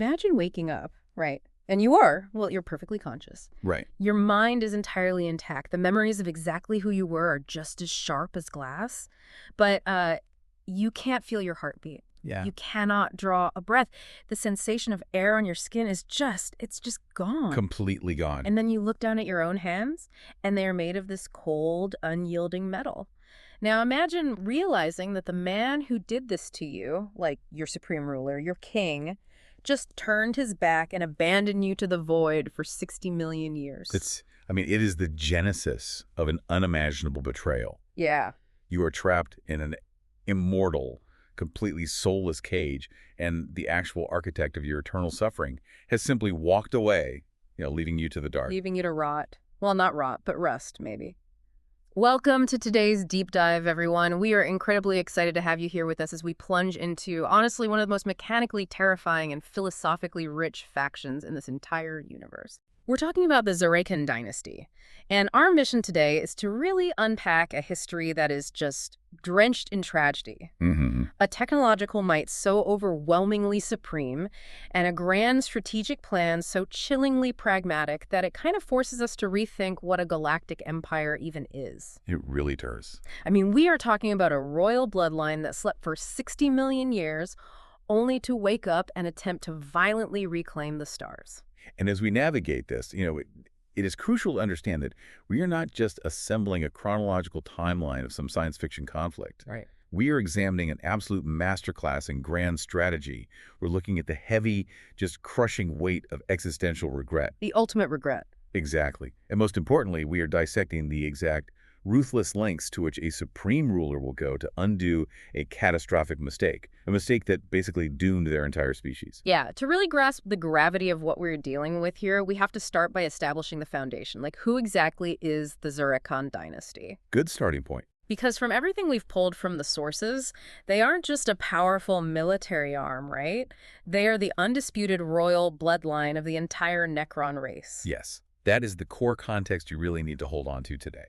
imagine waking up, right? And you're perfectly conscious. Right. Your mind is entirely intact. The memories of exactly who you were are just as sharp as glass. But you can't feel your heartbeat. Yeah. You cannot draw a breath. The sensation of air on your skin it's just gone. Completely gone. And then you look down at your own hands, and they are made of this cold, unyielding metal. Now imagine realizing that the man who did this to you, like your supreme ruler, your king, just turned his back and abandoned you to the void for 60 million years. It is the genesis of an unimaginable betrayal. Yeah. You are trapped in an immortal, completely soulless cage, and the actual architect of your eternal suffering has simply walked away, leaving you to the dark. Leaving you to rot. Well, not rot, but rust, maybe. Welcome to today's deep dive, everyone. We are incredibly excited to have you here with us as we plunge into, honestly, one of the most mechanically terrifying and philosophically rich factions in this entire universe. We're talking about the Zarakan dynasty, and our mission today is to really unpack a history that is just drenched in tragedy. Mm-hmm. A technological might so overwhelmingly supreme, and a grand strategic plan so chillingly pragmatic that it kind of forces us to rethink what a galactic empire even is. It really does. We are talking about a royal bloodline that slept for 60 million years, only to wake up and attempt to violently reclaim the stars. And as we navigate this, it is crucial to understand that we are not just assembling a chronological timeline of some science fiction conflict. Right. We are examining an absolute masterclass in grand strategy. We're looking at the heavy, just crushing weight of existential regret. The ultimate regret. Exactly. And most importantly, we are dissecting the exact ruthless lengths to which a supreme ruler will go to undo a catastrophic mistake, a mistake that basically doomed their entire species. Yeah, to really grasp the gravity of what we're dealing with here, we have to start by establishing the foundation. Like, who exactly is the Zarakan dynasty? Good starting point. Because from everything we've pulled from the sources, they aren't just a powerful military arm, right? They are the undisputed royal bloodline of the entire Necron race. Yes, that is the core context you really need to hold on to today.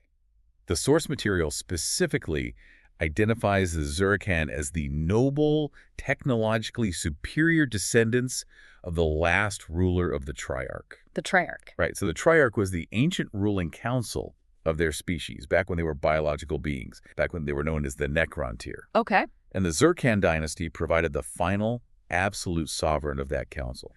The source material specifically identifies the Zarakan as the noble, technologically superior descendants of the last ruler of the Triarch. The Triarch. Right, so the Triarch was the ancient ruling council of their species, back when they were biological beings, back when they were known as the Necron tier. Okay. And the Zarakan dynasty provided the final, absolute sovereign of that council.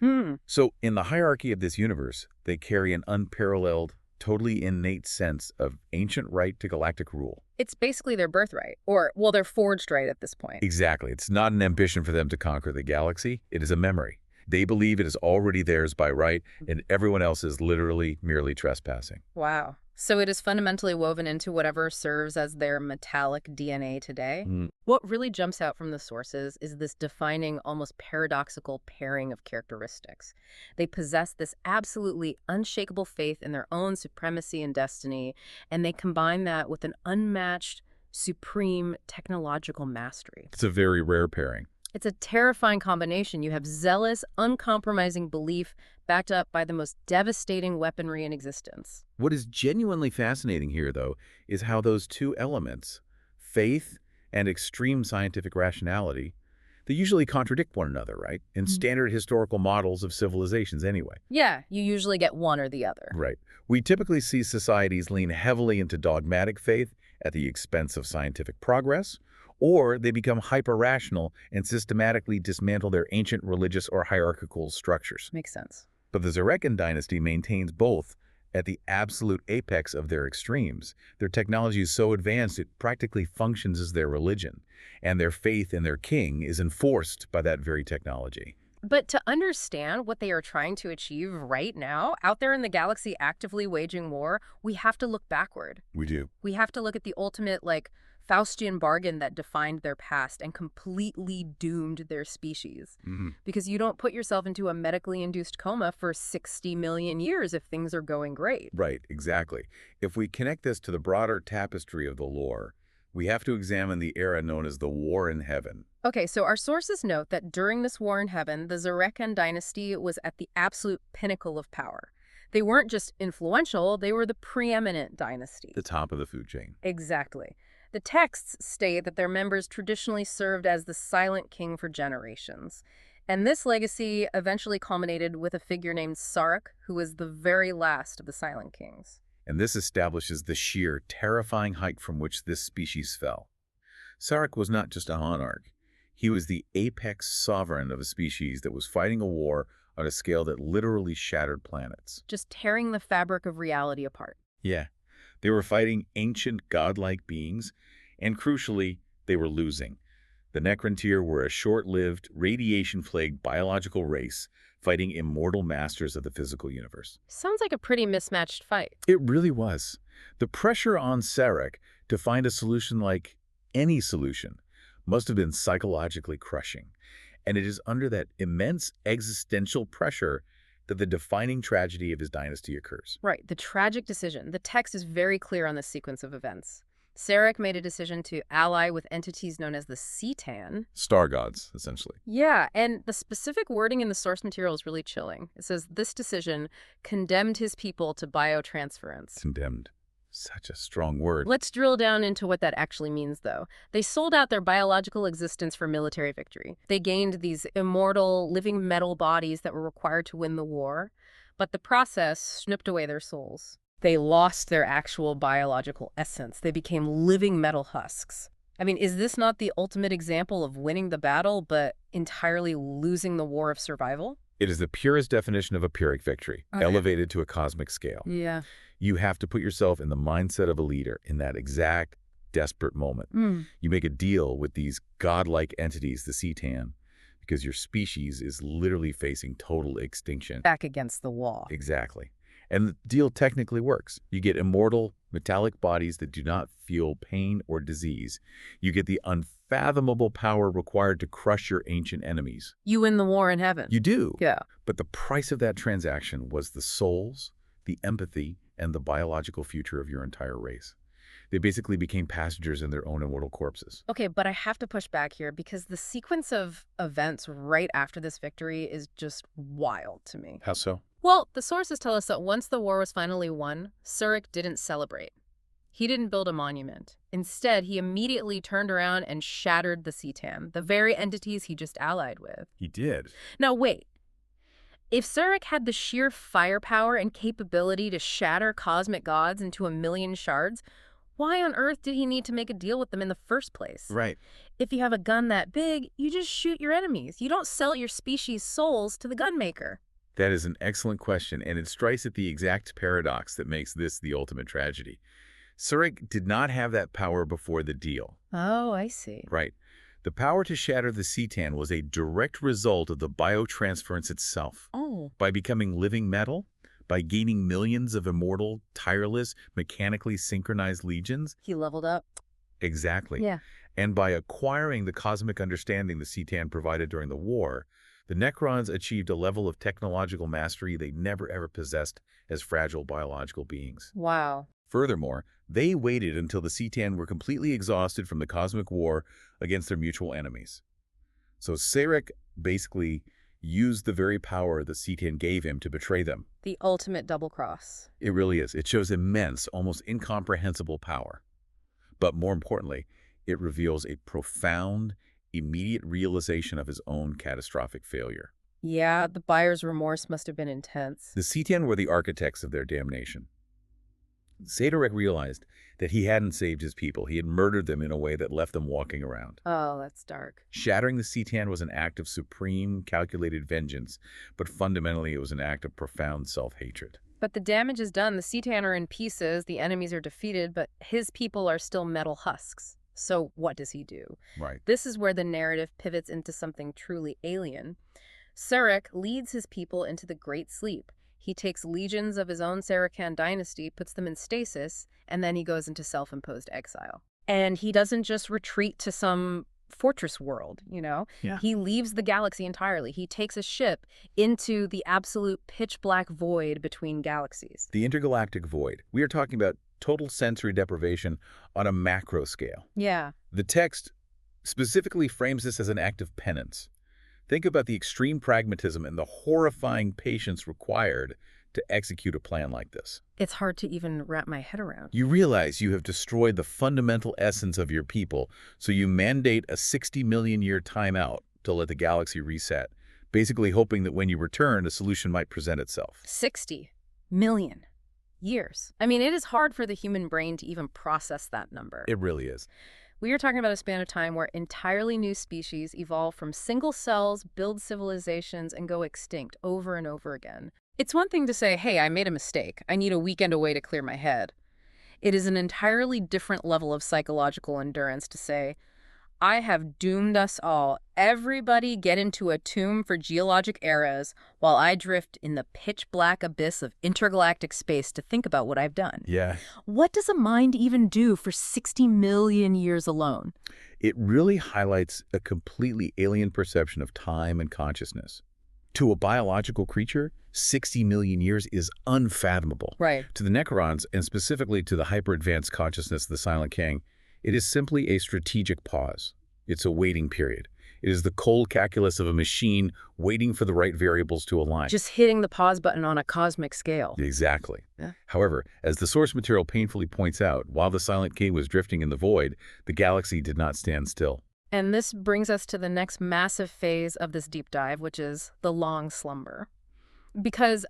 So in the hierarchy of this universe, they carry an unparalleled, totally innate sense of ancient right to galactic rule. It's basically their birthright, or, well, their forged right at this point. Exactly. It's not an ambition for them to conquer the galaxy. It is a memory. They believe it is already theirs by right, and everyone else is literally merely trespassing. Wow. So it is fundamentally woven into whatever serves as their metallic DNA today. What really jumps out from the sources is this defining, almost paradoxical pairing of characteristics. They possess this absolutely unshakable faith in their own supremacy and destiny, and they combine that with an unmatched, supreme technological mastery. It's a very rare pairing. It's a terrifying combination. You have zealous, uncompromising belief backed up by the most devastating weaponry in existence. What is genuinely fascinating here, though, is how those two elements, faith and extreme scientific rationality, they usually contradict one another, right? In standard historical models of civilizations anyway. Yeah, you usually get one or the other. Right. We typically see societies lean heavily into dogmatic faith at the expense of scientific progress, or they become hyper-rational and systematically dismantle their ancient religious or hierarchical structures. Makes sense. But the Zarakan dynasty maintains both at the absolute apex of their extremes. Their technology is so advanced it practically functions as their religion, and their faith in their king is enforced by that very technology. But to understand what they are trying to achieve right now, out there in the galaxy actively waging war, we have to look backward. We do. We have to look at the ultimate, Faustian bargain that defined their past and completely doomed their species. Because you don't put yourself into a medically induced coma for 60 million years if things are going great. Right, exactly. If we connect this to the broader tapestry of the lore, we have to examine the era known as the War in Heaven. Okay, so our sources note that during this War in Heaven, the Zarakan dynasty was at the absolute pinnacle of power. They weren't just influential, they were the preeminent dynasty. The top of the food chain. Exactly. The texts state that their members traditionally served as the silent king for generations. And this legacy eventually culminated with a figure named Sarek, who was the very last of the Silent Kings. And this establishes the sheer, terrifying height from which this species fell. Sarek was not just a monarch. He was the apex sovereign of a species that was fighting a war on a scale that literally shattered planets. Just tearing the fabric of reality apart. Yeah, they were fighting ancient godlike beings, and crucially, they were losing. The Necrontyr were a short-lived, radiation-plagued biological race fighting immortal masters of the physical universe. Sounds like a pretty mismatched fight. It really was. The pressure on Sarek to find a solution like any solution must have been psychologically crushing. And it is under that immense existential pressure that the defining tragedy of his dynasty occurs. Right, the tragic decision. The text is very clear on this sequence of events. Sarek made a decision to ally with entities known as the C'tan. Star gods, essentially. Yeah, and the specific wording in the source material is really chilling. It says, this decision condemned his people to biotransference. Condemned. Such a strong word. Let's drill down into what that actually means, though. They sold out their biological existence for military victory. They gained these immortal, living metal bodies that were required to win the war, but the process snipped away their souls. They lost their actual biological essence. They became living metal husks. I mean, is this not the ultimate example of winning the battle, but entirely losing the war of survival? It is the purest definition of a Pyrrhic victory, elevated to a cosmic scale. Yeah. You have to put yourself in the mindset of a leader in that exact desperate moment. You make a deal with these godlike entities, the C'tan, because your species is literally facing total extinction. Back against the wall. Exactly. And the deal technically works. You get immortal, metallic bodies that do not feel pain or disease. You get the unfathomable power required to crush your ancient enemies. You win the war in heaven. You do. Yeah. But the price of that transaction was the souls, the empathy, and the biological future of your entire race. They basically became passengers in their own immortal corpses. Okay, but I have to push back here because the sequence of events right after this victory is just wild to me. How so? Well, the sources tell us that once the war was finally won, Sarek didn't celebrate. He didn't build a monument. Instead, he immediately turned around and shattered the C'tan, the very entities he just allied with. He did. Now, wait. If Sarek had the sheer firepower and capability to shatter cosmic gods into 1,000,000 shards, why on earth did he need to make a deal with them in the first place? Right. If you have a gun that big, you just shoot your enemies. You don't sell your species' souls to the gunmaker. That is an excellent question, and it strikes at the exact paradox that makes this the ultimate tragedy. Sarek did not have that power before the deal. Oh, I see. Right. The power to shatter the C'tan was a direct result of the biotransference itself. Oh. By becoming living metal, by gaining millions of immortal, tireless, mechanically synchronized legions. He leveled up. Exactly. Yeah. And by acquiring the cosmic understanding the C'tan provided during the war, the Necrons achieved a level of technological mastery they never ever possessed as fragile biological beings. Wow. Furthermore, they waited until the C'tan were completely exhausted from the cosmic war against their mutual enemies. So Sarek basically used the very power the C'tan gave him to betray them. The ultimate double cross. It really is. It shows immense, almost incomprehensible power. But more importantly, it reveals a profound, immediate realization of his own catastrophic failure. Yeah, the buyer's remorse must have been intense. The C'tan were the architects of their damnation. Sadorek realized that he hadn't saved his people. He had murdered them in a way that left them walking around. Oh, that's dark. Shattering the C'tan was an act of supreme, calculated vengeance, but fundamentally it was an act of profound self-hatred. But the damage is done. The C'tan are in pieces, the enemies are defeated, but his people are still metal husks. So what does he do? Right. This is where the narrative pivots into something truly alien. Sarek leads his people into the Great Sleep. He takes legions of his own Sarkhan dynasty, puts them in stasis, and then he goes into self-imposed exile. And he doesn't just retreat to some fortress world, you know? Yeah. He leaves the galaxy entirely. He takes a ship into the absolute pitch-black void between galaxies. The intergalactic void. We are talking about total sensory deprivation on a macro scale. Yeah. The text specifically frames this as an act of penance. Think about the extreme pragmatism and the horrifying patience required to execute a plan like this. It's hard to even wrap my head around. You realize you have destroyed the fundamental essence of your people, so you mandate a 60 million year timeout to let the galaxy reset, basically hoping that when you return, a solution might present itself. 60 million years. I mean, it is hard for the human brain to even process that number. It really is. We are talking about a span of time where entirely new species evolve from single cells, build civilizations, and go extinct over and over again. It's one thing to say, hey, I made a mistake. I need a weekend away to clear my head. It is an entirely different level of psychological endurance to say, I have doomed us all. Everybody get into a tomb for geologic eras while I drift in the pitch-black abyss of intergalactic space to think about what I've done. Yeah. What does a mind even do for 60 million years alone? It really highlights a completely alien perception of time and consciousness. To a biological creature, 60 million years is unfathomable. Right. To the Necrons, and specifically to the hyper-advanced consciousness of the Silent King, it is simply a strategic pause. It's a waiting period. It is the cold calculus of a machine waiting for the right variables to align. Just hitting the pause button on a cosmic scale. Exactly. Yeah. However, as the source material painfully points out, while the Silent King was drifting in the void, the galaxy did not stand still. And this brings us to the next massive phase of this deep dive, which is the long slumber. Because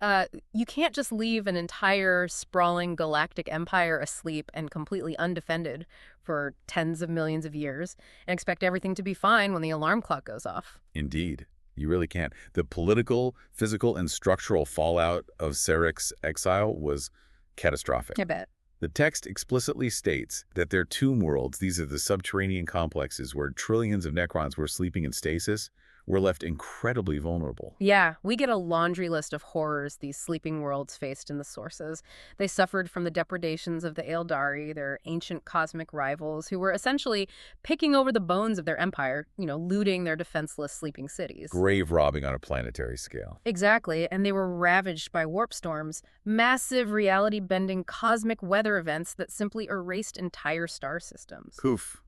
you can't just leave an entire sprawling galactic empire asleep and completely undefended for tens of millions of years and expect everything to be fine when the alarm clock goes off. Indeed. You really can't. The political, physical, and structural fallout of Sarek's exile was catastrophic. I bet. The text explicitly states that their tomb worlds, these are the subterranean complexes where trillions of Necrons were sleeping in stasis, were left incredibly vulnerable. Yeah, we get a laundry list of horrors these sleeping worlds faced in the sources. They suffered from the depredations of the Eldari, their ancient cosmic rivals, who were essentially picking over the bones of their empire, looting their defenseless sleeping cities. Grave robbing on a planetary scale. Exactly, and they were ravaged by warp storms, massive reality-bending cosmic weather events that simply erased entire star systems. Poof.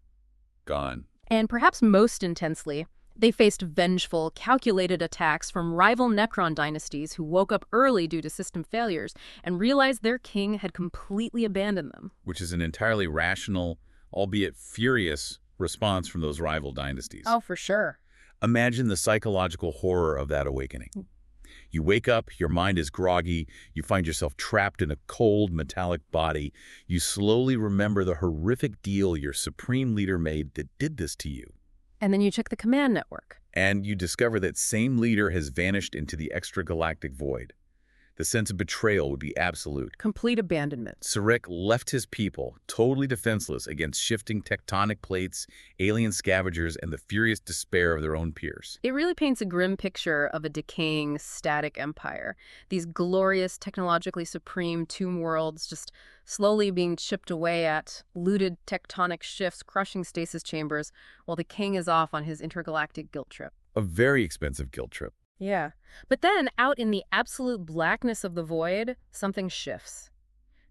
Gone. And perhaps most intensely, they faced vengeful, calculated attacks from rival Necron dynasties who woke up early due to system failures and realized their king had completely abandoned them. Which is an entirely rational, albeit furious, response from those rival dynasties. Oh, for sure. Imagine the psychological horror of that awakening. You wake up, your mind is groggy, you find yourself trapped in a cold, metallic body. You slowly remember the horrific deal your supreme leader made that did this to you. And then you check the command network. And you discover that same leader has vanished into the extragalactic void. The sense of betrayal would be absolute. Complete abandonment. Sarek left his people totally defenseless against shifting tectonic plates, alien scavengers, and the furious despair of their own peers. It really paints a grim picture of a decaying, static empire. These glorious, technologically supreme tomb worlds just slowly being chipped away at, looted tectonic shifts, crushing stasis chambers, while the king is off on his intergalactic guilt trip. A very expensive guilt trip. Yeah. But then, out in the absolute blackness of the void, something shifts.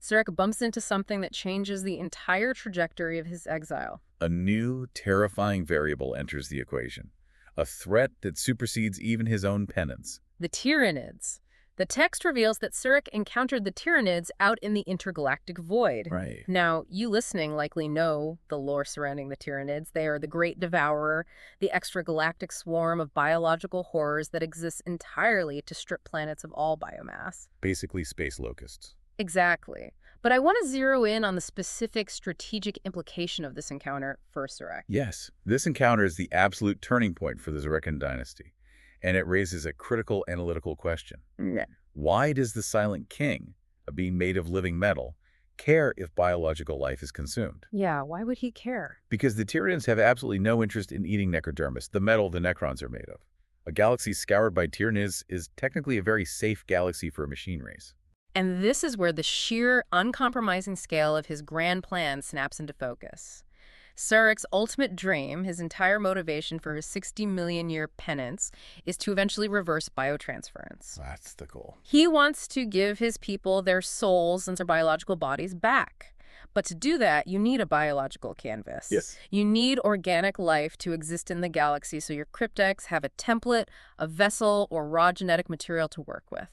Sarek bumps into something that changes the entire trajectory of his exile. A new, terrifying variable enters the equation. A threat that supersedes even his own penance. The Tyranids. The text reveals that Sarek encountered the Tyranids out in the intergalactic void. Right. Now, you listening likely know the lore surrounding the Tyranids. They are the Great Devourer, the extragalactic swarm of biological horrors that exists entirely to strip planets of all biomass. Basically space locusts. Exactly. But I want to zero in on the specific strategic implication of this encounter for Sarek. Yes, this encounter is the absolute turning point for the Zarekan dynasty. And it raises a critical analytical question. Yeah. Why does the Silent King, a being made of living metal, care if biological life is consumed? Yeah, why would he care? Because the Tyranids have absolutely no interest in eating necrodermis, the metal the Necrons are made of. A galaxy scoured by Tyranids is technically a very safe galaxy for a machine race. And this is where the sheer, uncompromising scale of his grand plan snaps into focus. Sarek's ultimate dream, his entire motivation for his 60-million-year penance, is to eventually reverse biotransference. That's the goal. He wants to give his people their souls and their biological bodies back. But to do that, you need a biological canvas. Yes. You need organic life to exist in the galaxy so your cryptex have a template, a vessel, or raw genetic material to work with.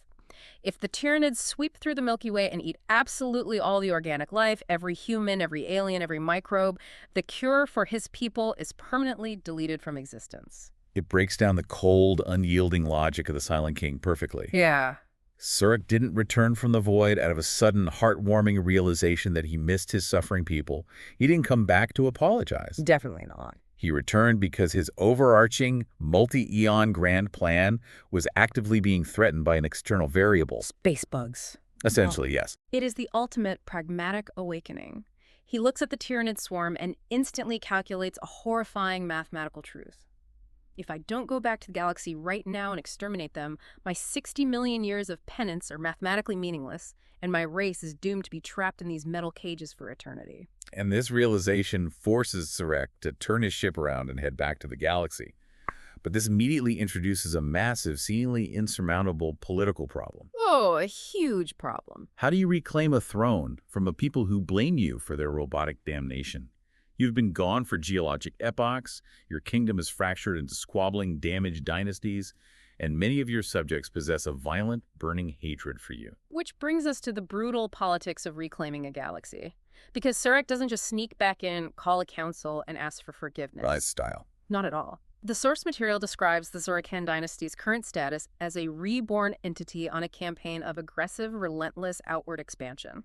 If the Tyranids sweep through the Milky Way and eat absolutely all the organic life, every human, every alien, every microbe, the cure for his people is permanently deleted from existence. It breaks down the cold, unyielding logic of the Silent King perfectly. Yeah. Surik didn't return from the void out of a sudden, heartwarming realization that he missed his suffering people. He didn't come back to apologize. Definitely not. He returned because his overarching, multi-eon grand plan was actively being threatened by an external variable. Space bugs. Essentially, yes. It is the ultimate pragmatic awakening. He looks at the Tyranid swarm and instantly calculates a horrifying mathematical truth. If I don't go back to the galaxy right now and exterminate them, my 60 million years of penance are mathematically meaningless, and my race is doomed to be trapped in these metal cages for eternity. And this realization forces Surik to turn his ship around and head back to the galaxy. But this immediately introduces a massive, seemingly insurmountable political problem. Oh, a huge problem. How do you reclaim a throne from a people who blame you for their robotic damnation? You've been gone for geologic epochs, your kingdom is fractured into squabbling, damaged dynasties, and many of your subjects possess a violent, burning hatred for you. Which brings us to the brutal politics of reclaiming a galaxy. Because Surik doesn't just sneak back in, call a council, and ask for forgiveness. Right style. Not at all. The source material describes the Zorokan dynasty's current status as a reborn entity on a campaign of aggressive, relentless outward expansion.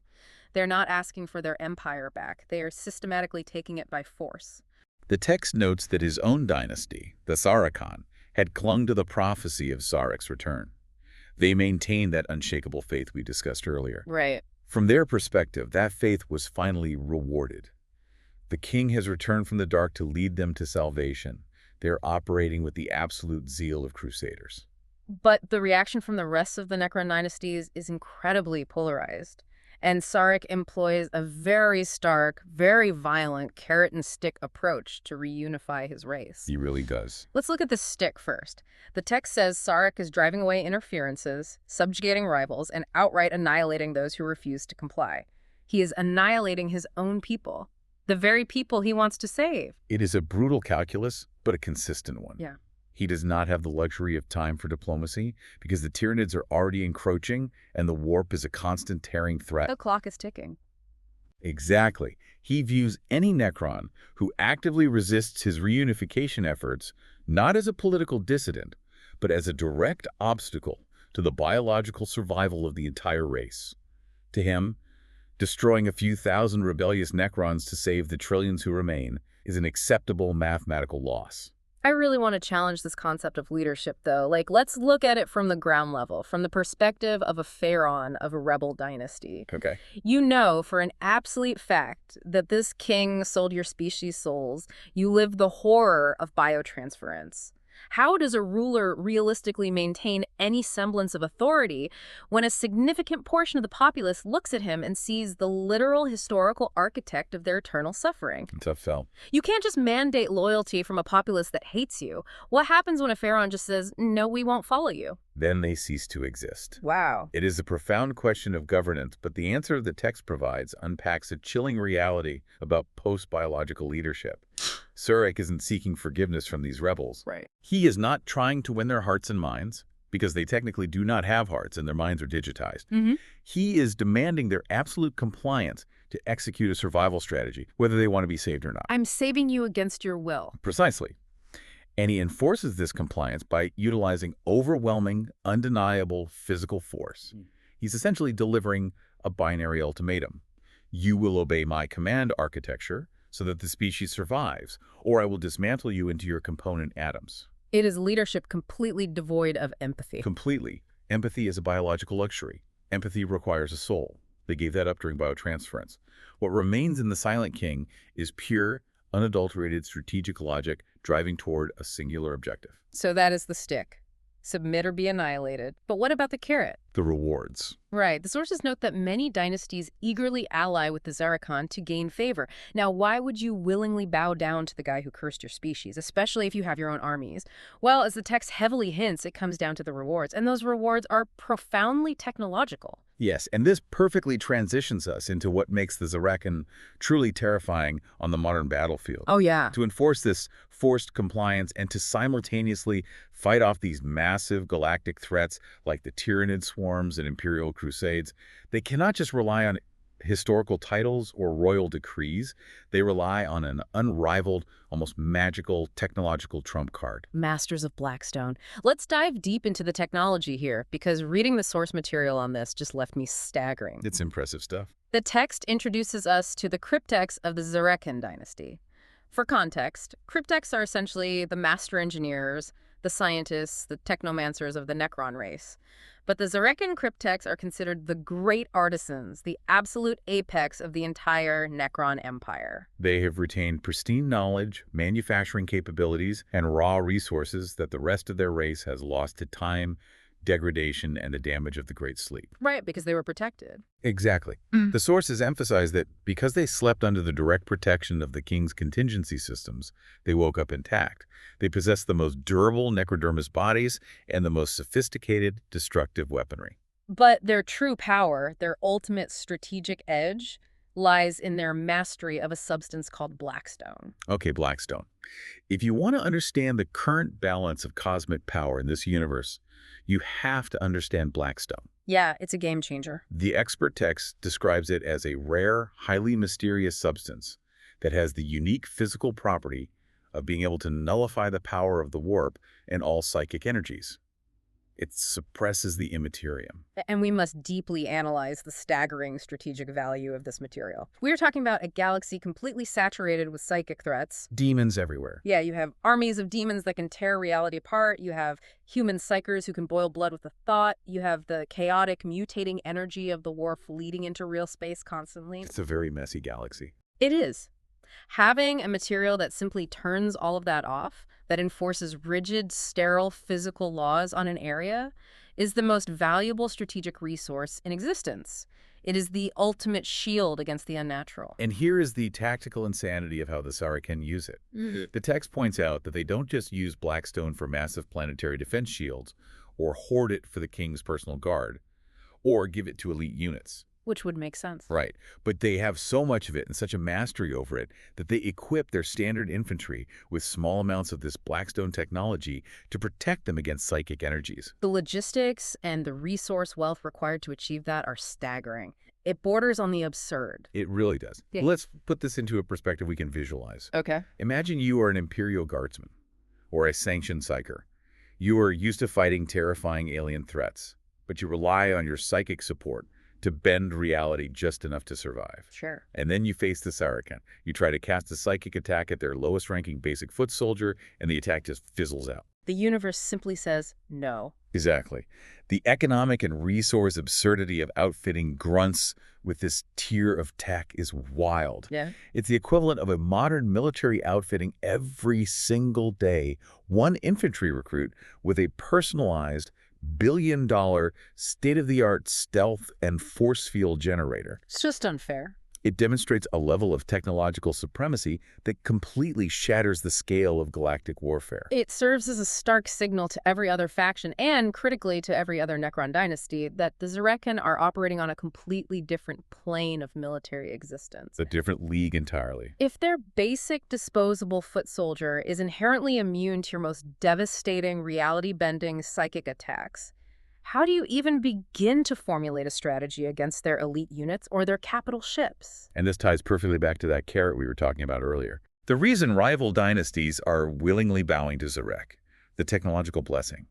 They're not asking for their empire back. They are systematically taking it by force. The text notes that his own dynasty, the Sarikhan, had clung to the prophecy of Sarik's return. They maintained that unshakable faith we discussed earlier. Right. From their perspective, that faith was finally rewarded. The king has returned from the dark to lead them to salvation. They're operating with the absolute zeal of crusaders. But the reaction from the rest of the Necron dynasties is incredibly polarized. And Sarek employs a very stark, very violent carrot-and-stick approach to reunify his race. He really does. Let's look at the stick first. The text says Sarek is driving away interferences, subjugating rivals, and outright annihilating those who refuse to comply. He is annihilating his own people, the very people he wants to save. It is a brutal calculus, but a consistent one. Yeah. He does not have the luxury of time for diplomacy because the Tyranids are already encroaching and the warp is a constant tearing threat. The clock is ticking. Exactly. He views any Necron who actively resists his reunification efforts not as a political dissident, but as a direct obstacle to the biological survival of the entire race. To him, destroying a few thousand rebellious Necrons to save the trillions who remain is an acceptable mathematical loss. I really want to challenge this concept of leadership, though. Let's look at it from the ground level, from the perspective of a pharaoh of a rebel dynasty. Okay. You know for an absolute fact that this king sold your species souls. You live the horror of biotransference. How does a ruler realistically maintain any semblance of authority when a significant portion of the populace looks at him and sees the literal historical architect of their eternal suffering? Tough sell. You can't just mandate loyalty from a populace that hates you. What happens when a pharaoh just says, no, we won't follow you? Then they cease to exist. Wow. It is a profound question of governance, but the answer the text provides unpacks a chilling reality about post-biological leadership. Surik isn't seeking forgiveness from these rebels. Right. He is not trying to win their hearts and minds, because they technically do not have hearts and their minds are digitized. He is demanding their absolute compliance to execute a survival strategy, whether they want to be saved or not. I'm saving you against your will. Precisely. And he enforces this compliance by utilizing overwhelming, undeniable physical force. He's essentially delivering a binary ultimatum. You will obey my command architecture so that the species survives, or I will dismantle you into your component atoms. It is leadership completely devoid of empathy. Completely. Empathy is a biological luxury. Empathy requires a soul. They gave that up during biotransference. What remains in the Silent King is pure, unadulterated strategic logic driving toward a singular objective. So that is the stick. Submit or be annihilated. But what about the carrot? The rewards. Right. The sources note that many dynasties eagerly ally with the Zarakan to gain favor. Now, why would you willingly bow down to the guy who cursed your species, especially if you have your own armies? Well, as the text heavily hints, it comes down to the rewards, and those rewards are profoundly technological. Yes, and this perfectly transitions us into what makes the Zarakan truly terrifying on the modern battlefield. Oh, yeah. To enforce this forced compliance and to simultaneously fight off these massive galactic threats like the Tyranid swarms and Imperial crusades, they cannot just rely on historical titles or royal decrees. They rely on an unrivaled, almost magical technological trump card. Masters of Blackstone. Let's dive deep into the technology here, because reading the source material on this just left me staggering. It's impressive stuff. The text introduces us to the cryptechs of the Zereken dynasty. For context, cryptechs are essentially the master engineers, the scientists, the technomancers of the Necron race. But the Zereken cryptechs are considered the great artisans, the absolute apex of the entire Necron empire. They have retained pristine knowledge, manufacturing capabilities, and raw resources that the rest of their race has lost to time, degradation, and the damage of the Great Sleep. Right, because they were protected. Exactly. The sources emphasize that because they slept under the direct protection of the king's contingency systems, they woke up intact. They possessed the most durable necrodermis bodies and the most sophisticated destructive weaponry. But their true power, their ultimate strategic edge, lies in their mastery of a substance called Blackstone. Okay, Blackstone. If you want to understand the current balance of cosmic power in this universe, you have to understand Blackstone. Yeah, it's a game changer. The expert text describes it as a rare, highly mysterious substance that has the unique physical property of being able to nullify the power of the warp and all psychic energies. It suppresses the immaterium. And we must deeply analyze the staggering strategic value of this material. We're talking about a galaxy completely saturated with psychic threats. Demons everywhere. Yeah, you have armies of demons that can tear reality apart. You have human psychers who can boil blood with a thought. You have the chaotic, mutating energy of the warp leading into real space constantly. It's a very messy galaxy. It is. Having a material that simply turns all of that off, that enforces rigid, sterile physical laws on an area, is the most valuable strategic resource in existence. It is the ultimate shield against the unnatural. And here is the tactical insanity of how the Saracen use it. The text points out that they don't just use Blackstone for massive planetary defense shields, or hoard it for the king's personal guard, or give it to elite units. Which would make sense. Right. But they have so much of it and such a mastery over it that they equip their standard infantry with small amounts of this Blackstone technology to protect them against psychic energies. The logistics and the resource wealth required to achieve that are staggering. It borders on the absurd. It really does. Yeah. Let's put this into a perspective we can visualize. Okay. Imagine you are an Imperial Guardsman or a sanctioned psyker. You are used to fighting terrifying alien threats, but you rely on your psychic support to bend reality just enough to survive. Sure. And then you face the Saracen. You try to cast a psychic attack at their lowest-ranking basic foot soldier, and the attack just fizzles out. The universe simply says no. Exactly. The economic and resource absurdity of outfitting grunts with this tier of tech is wild. Yeah. It's the equivalent of a modern military outfitting every single day one infantry recruit with a personalized, billion-dollar, state-of-the-art stealth and force field generator. It's just unfair. It demonstrates a level of technological supremacy that completely shatters the scale of galactic warfare. It serves as a stark signal to every other faction and, critically, to every other Necron dynasty that the Zereken are operating on a completely different plane of military existence. A different league entirely. If their basic disposable foot soldier is inherently immune to your most devastating, reality-bending psychic attacks, how do you even begin to formulate a strategy against their elite units or their capital ships? And this ties perfectly back to that carrot we were talking about earlier. The reason rival dynasties are willingly bowing to Zarek, the technological blessing.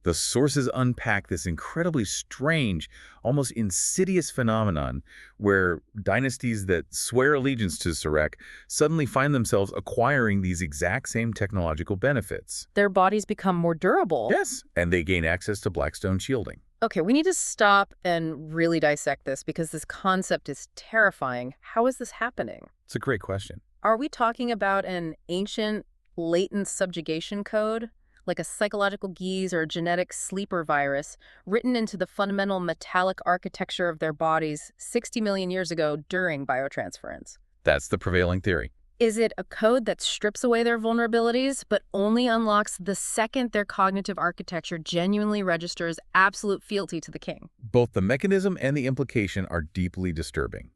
The sources unpack this incredibly strange, almost insidious phenomenon where dynasties that swear allegiance to Zarek suddenly find themselves acquiring these exact same technological benefits. Their bodies become more durable. Yes, and they gain access to Blackstone shielding. Okay, we need to stop and really dissect this because this concept is terrifying. How is this happening? It's a great question. Are we talking about an ancient, latent subjugation code? Like a psychological geese or a genetic sleeper virus, written into the fundamental metallic architecture of their bodies 60 million years ago during biotransference? That's the prevailing theory. Is it a code that strips away their vulnerabilities, but only unlocks the second their cognitive architecture genuinely registers absolute fealty to the king? Both the mechanism and the implication are deeply disturbing.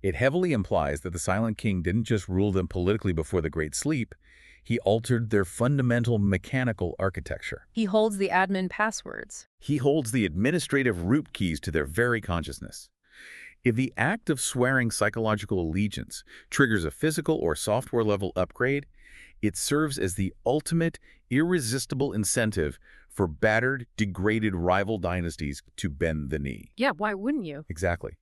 It heavily implies that the Silent King didn't just rule them politically before the Great Sleep, he altered their fundamental mechanical architecture. He holds the admin passwords. He holds the administrative root keys to their very consciousness. If the act of swearing psychological allegiance triggers a physical or software level upgrade, it serves as the ultimate, irresistible incentive for battered, degraded rival dynasties to bend the knee. Yeah, why wouldn't you? Exactly.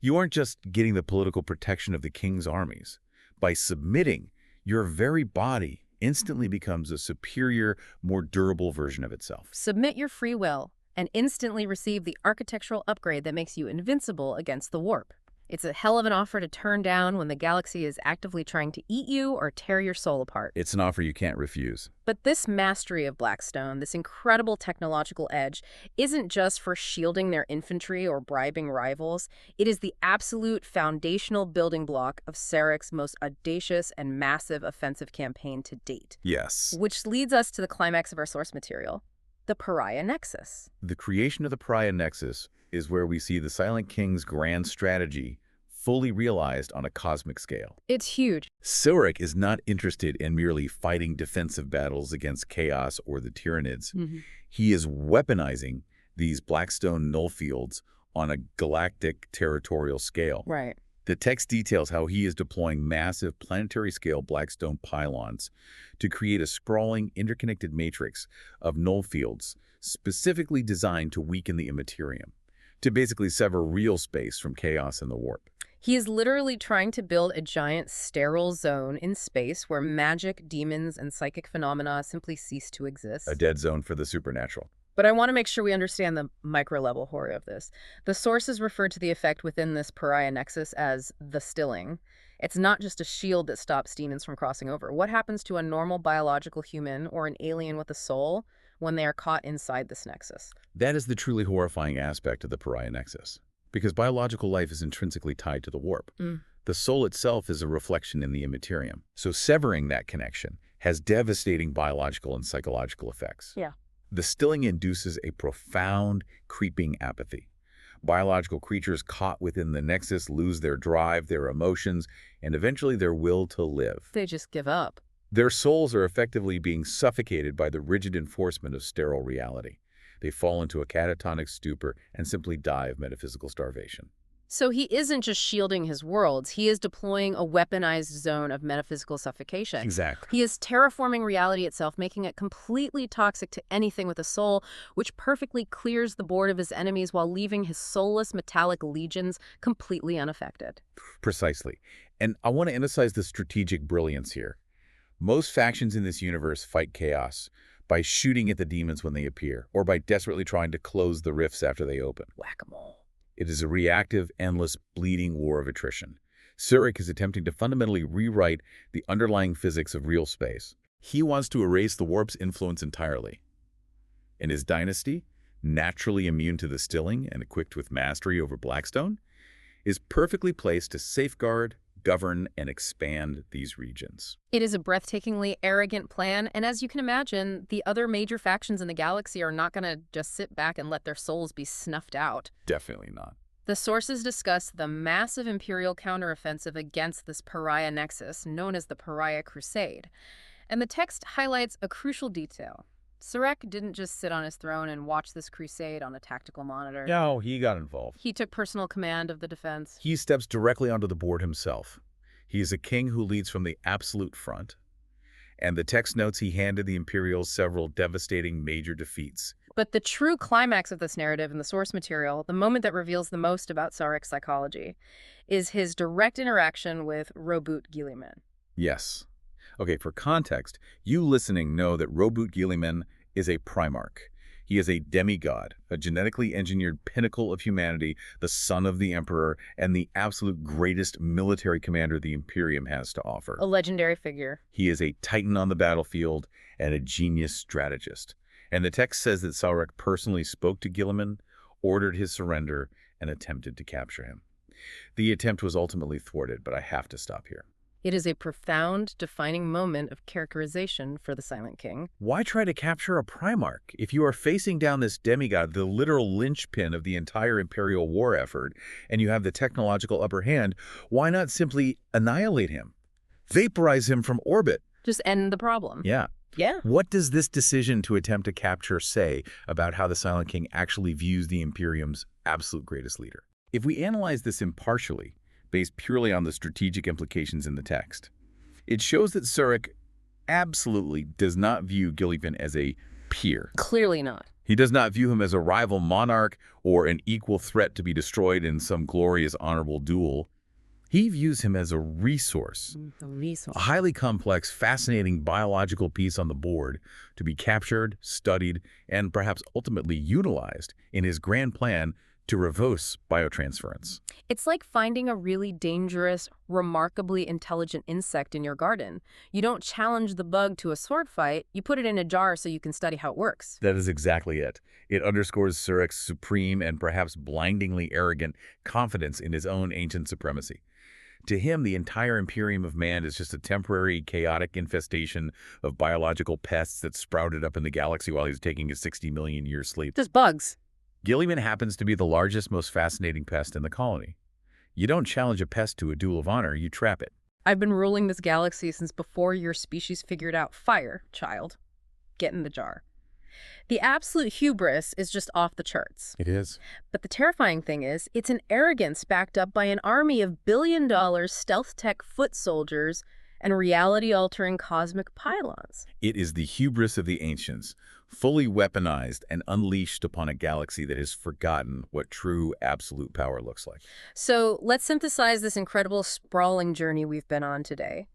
You aren't just getting the political protection of the king's armies. By submitting, your very body instantly becomes a superior, more durable version of itself. Submit your free will and instantly receive the architectural upgrade that makes you invincible against the warp. It's a hell of an offer to turn down when the galaxy is actively trying to eat you or tear your soul apart. It's an offer you can't refuse. But this mastery of Blackstone, this incredible technological edge, isn't just for shielding their infantry or bribing rivals. It is the absolute foundational building block of Sarek's most audacious and massive offensive campaign to date. Yes. Which leads us to the climax of our source material, the Pariah Nexus. The creation of the Pariah Nexus is where we see the Silent King's grand strategy fully realized on a cosmic scale. It's huge. Sarek is not interested in merely fighting defensive battles against Chaos or the Tyranids. He is weaponizing these Blackstone null fields on a galactic territorial scale. Right. The text details how he is deploying massive planetary-scale Blackstone pylons to create a sprawling, interconnected matrix of null fields specifically designed to weaken the Immaterium, to basically sever real space from Chaos and the warp. He is literally trying to build a giant sterile zone in space where magic, demons, and psychic phenomena simply cease to exist. A dead zone for the supernatural. But I want to make sure we understand the micro-level horror of this. The sources refer to the effect within this Pariah Nexus as the stilling. It's not just a shield that stops demons from crossing over. What happens to a normal biological human or an alien with a soul when they are caught inside this nexus? That is the truly horrifying aspect of the Pariah Nexus, because biological life is intrinsically tied to the warp. The soul itself is a reflection in the Immaterium. So severing that connection has devastating biological and psychological effects. Yeah. The stilling induces a profound, creeping apathy. Biological creatures caught within the nexus lose their drive, their emotions, and eventually their will to live. They just give up. Their souls are effectively being suffocated by the rigid enforcement of sterile reality. They fall into a catatonic stupor and simply die of metaphysical starvation. So he isn't just shielding his worlds, he is deploying a weaponized zone of metaphysical suffocation. Exactly. He is terraforming reality itself, making it completely toxic to anything with a soul, which perfectly clears the board of his enemies while leaving his soulless metallic legions completely unaffected. Precisely. And I want to emphasize the strategic brilliance here. Most factions in this universe fight Chaos by shooting at the demons when they appear, or by desperately trying to close the rifts after they open. Whack-a-mole. It is a reactive, endless, bleeding war of attrition. Sarek is attempting to fundamentally rewrite the underlying physics of real space. He wants to erase the warp's influence entirely. And his dynasty, naturally immune to the stilling and equipped with mastery over Blackstone, is perfectly placed to safeguard, govern, and expand these regions. It is a breathtakingly arrogant plan, and as you can imagine, the other major factions in the galaxy are not going to just sit back and let their souls be snuffed out. Definitely not. The sources discuss the massive Imperial counteroffensive against this Pariah Nexus, known as the Pariah Crusade. And the text highlights a crucial detail. Sarek didn't just sit on his throne and watch this crusade on a tactical monitor. No, he got involved. He took personal command of the defense. He steps directly onto the board himself. He is a king who leads from the absolute front. And the text notes he handed the Imperials several devastating major defeats. But the true climax of this narrative in the source material, the moment that reveals the most about Sarek's psychology, is his direct interaction with Roboute Guilliman. Yes. Okay, for context, you listening know that Roboute Guilliman is a Primarch. He is a demigod, a genetically engineered pinnacle of humanity, the son of the Emperor, and the absolute greatest military commander the Imperium has to offer. A legendary figure. He is a titan on the battlefield and a genius strategist. And the text says that Sarek personally spoke to Guilliman, ordered his surrender, and attempted to capture him. The attempt was ultimately thwarted, but I have to stop here. It is a profound, defining moment of characterization for the Silent King. Why try to capture a Primarch? If you are facing down this demigod, the literal linchpin of the entire Imperial war effort, and you have the technological upper hand, why not simply annihilate him? Vaporize him from orbit? Just end the problem. Yeah. Yeah. What does this decision to attempt to capture say about how the Silent King actually views the Imperium's absolute greatest leader? If we analyze this impartially, based purely on the strategic implications in the text, it shows that Surik absolutely does not view Gillivan as a peer. Clearly not. He does not view him as a rival monarch or an equal threat to be destroyed in some glorious, honorable duel. He views him as a resource, a highly complex, fascinating biological piece on the board to be captured, studied, and perhaps ultimately utilized in his grand plan to reverse biotransference. It's like finding a really dangerous, remarkably intelligent insect in your garden. You don't challenge the bug to a sword fight, you put it in a jar so you can study how it works. That is exactly it. It underscores Surik's supreme and perhaps blindingly arrogant confidence in his own ancient supremacy. To him, the entire Imperium of Man is just a temporary, chaotic infestation of biological pests that sprouted up in the galaxy while he's taking his 60 million year sleep. Just bugs. Gilliman happens to be the largest, most fascinating pest in the colony. You don't challenge a pest to a duel of honor, you trap it. I've been ruling this galaxy since before your species figured out fire, child. Get in the jar. The absolute hubris is just off the charts. It is. But the terrifying thing is, it's an arrogance backed up by an army of billion-dollar stealth tech foot soldiers and reality-altering cosmic pylons. It is the hubris of the ancients, fully weaponized and unleashed upon a galaxy that has forgotten what true absolute power looks like. So let's synthesize this incredible sprawling journey we've been on today.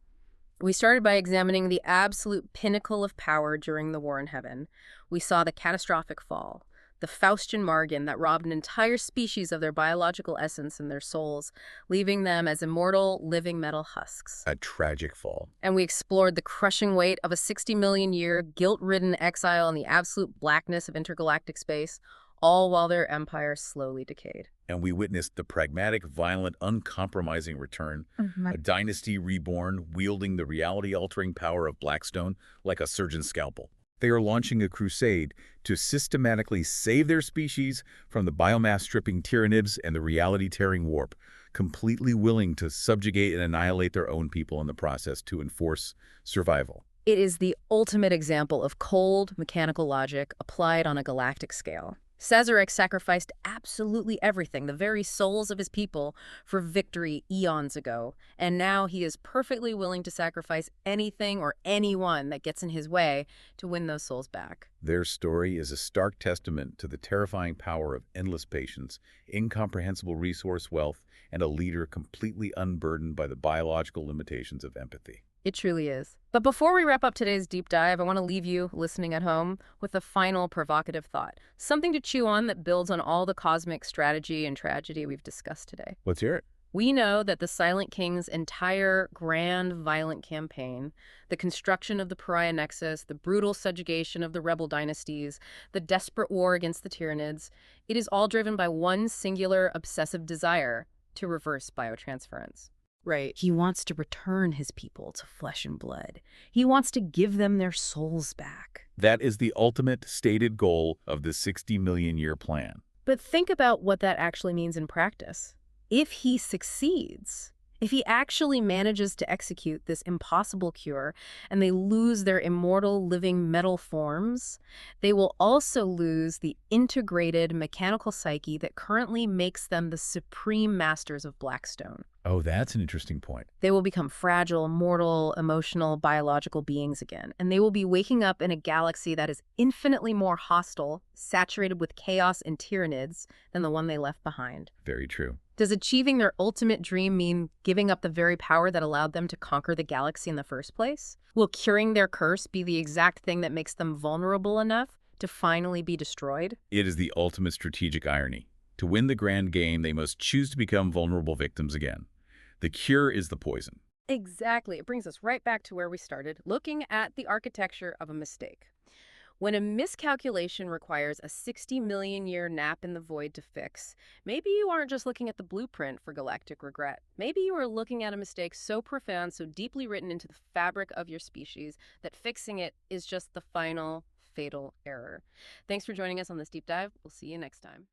We started by examining the absolute pinnacle of power during the War in Heaven. We saw the catastrophic fall, the Faustian Margin that robbed an entire species of their biological essence and their souls, leaving them as immortal, living metal husks. A tragic fall. And we explored the crushing weight of a 60-million-year, guilt-ridden exile in the absolute blackness of intergalactic space, all while their empire slowly decayed. And we witnessed the pragmatic, violent, uncompromising return, a dynasty reborn, wielding the reality-altering power of Blackstone like a surgeon's scalpel. They are launching a crusade to systematically save their species from the biomass-stripping Tyranids and the reality-tearing warp, completely willing to subjugate and annihilate their own people in the process to enforce survival. It is the ultimate example of cold, mechanical logic applied on a galactic scale. Sazerac sacrificed absolutely everything, the very souls of his people, for victory eons ago, and now he is perfectly willing to sacrifice anything or anyone that gets in his way to win those souls back. Their story is a stark testament to the terrifying power of endless patience, incomprehensible resource wealth, and a leader completely unburdened by the biological limitations of empathy. It truly is. But before we wrap up today's deep dive, I want to leave you, listening at home, with a final provocative thought. Something to chew on that builds on all the cosmic strategy and tragedy we've discussed today. Let's hear it. We know that the Silent King's entire grand, violent campaign, the construction of the Pariah Nexus, the brutal subjugation of the rebel dynasties, the desperate war against the Tyranids, it is all driven by one singular, obsessive desire to reverse biotransference. Right. He wants to return his people to flesh and blood. He wants to give them their souls back. That is the ultimate stated goal of the 60 million year plan. But think about what that actually means in practice. If he succeeds, if he actually manages to execute this impossible cure and they lose their immortal living metal forms, they will also lose the integrated mechanical psyche that currently makes them the supreme masters of Blackstone. Oh, that's an interesting point. They will become fragile, mortal, emotional, biological beings again, and they will be waking up in a galaxy that is infinitely more hostile, saturated with chaos and Tyranids than the one they left behind. Very true. Does achieving their ultimate dream mean giving up the very power that allowed them to conquer the galaxy in the first place? Will curing their curse be the exact thing that makes them vulnerable enough to finally be destroyed? It is the ultimate strategic irony. To win the grand game, they must choose to become vulnerable victims again. The cure is the poison. Exactly. It brings us right back to where we started, looking at the architecture of a mistake. When a miscalculation requires a 60-million-year nap in the void to fix, maybe you aren't just looking at the blueprint for galactic regret. Maybe you are looking at a mistake so profound, so deeply written into the fabric of your species, that fixing it is just the final, fatal error. Thanks for joining us on this deep dive. We'll see you next time.